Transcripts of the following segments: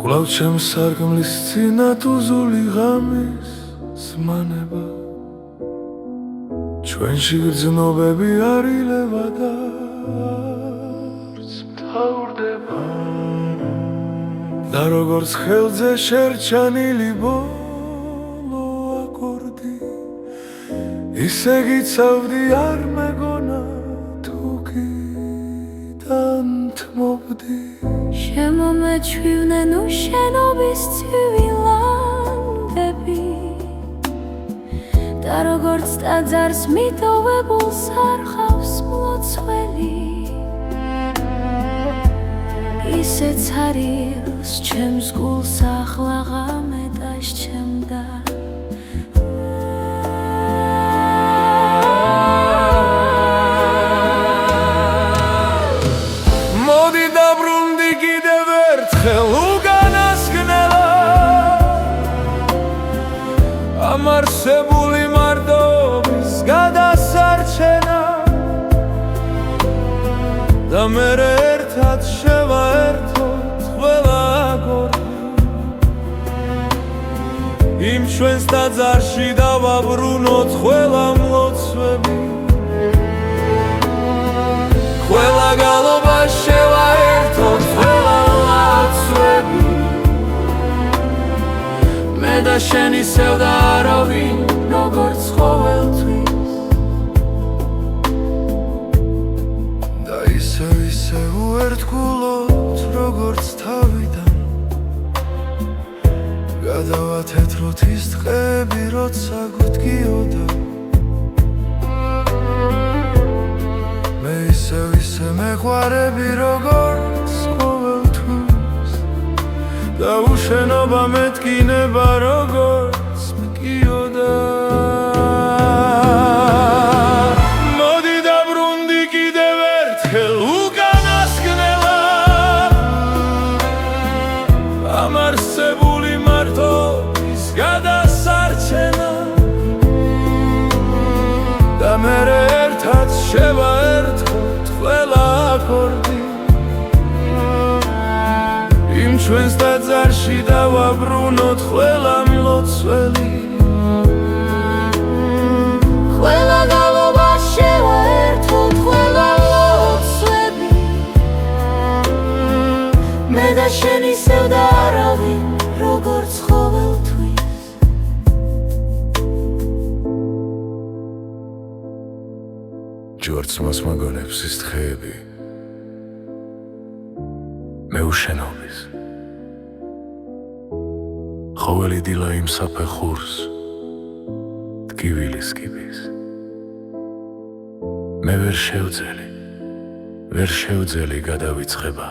კვლავ ჩემს სარკმლის წინა თუზული ღამის ზმანება ჩვენში გრძნობები არ ილევა და არც მთავრდება და როგორც ხელზე შერჩანილი ბოლო აკორდი ისე გიცავდი არ მეგონა თუ გიტანთმობდი შემომეჩვივნენ უშენობის ცივი ლამპები და როგორც ტაძარს მიტოვებულს არ ხავს მლოცველი ისეც არის ჩემს გულს ახლა ღამე დასჩემდა მოდი დაბრუნდი კიდევ ერთხელ უკანასკნელა ამ არსებული მარტობის გადასარჩენა და მერე ერთად შევაერთოთ ყველა აკორდი იმ ჩვენს ტაძარში დავაბრუნოთ ყველა მლოცვები ყველა გალობა შევაერთოთ ყველა ლოცვები მე და შენ ისევ და არავინ როგორც ყოველთვის და ისევ უერთგულოთ როგორც თავიდან გადავათეთროთ ის დღეები როცა გვდგიოდა მე ისევ მეყვარები როგორც ყოველთვის და უშენობა მეტკინება როგორც მკიოდა მოდი დაბრუნდი კიდევ ერთხელ უკანასკნელა ამ არსებული მარტობის გადასარჩენა და მერე ერთად შევაერთოთ ყველა აკორდი იმ ჩვენს ტაძარში დავაბრუნოთ ყველა მლოცველი ყველა გალობა შევაერთოთ ყველა ლოცვები მე და შენ ისევ და არავინ როგორც ყოველთვის ჯვარცმას მაგონებს ის დღეები მეუშენობის ხოველი დილა იმ საფეხურს ტკივილის კიბის მე ვერ შევძელი გადავიწყება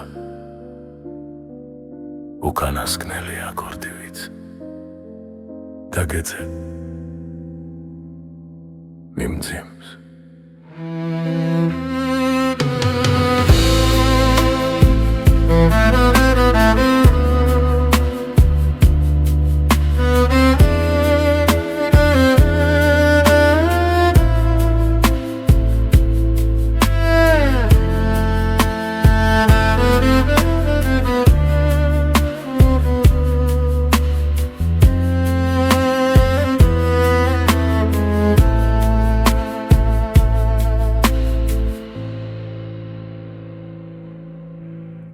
უკანასკნელი აკორდივით და გეძებ მიმძიმს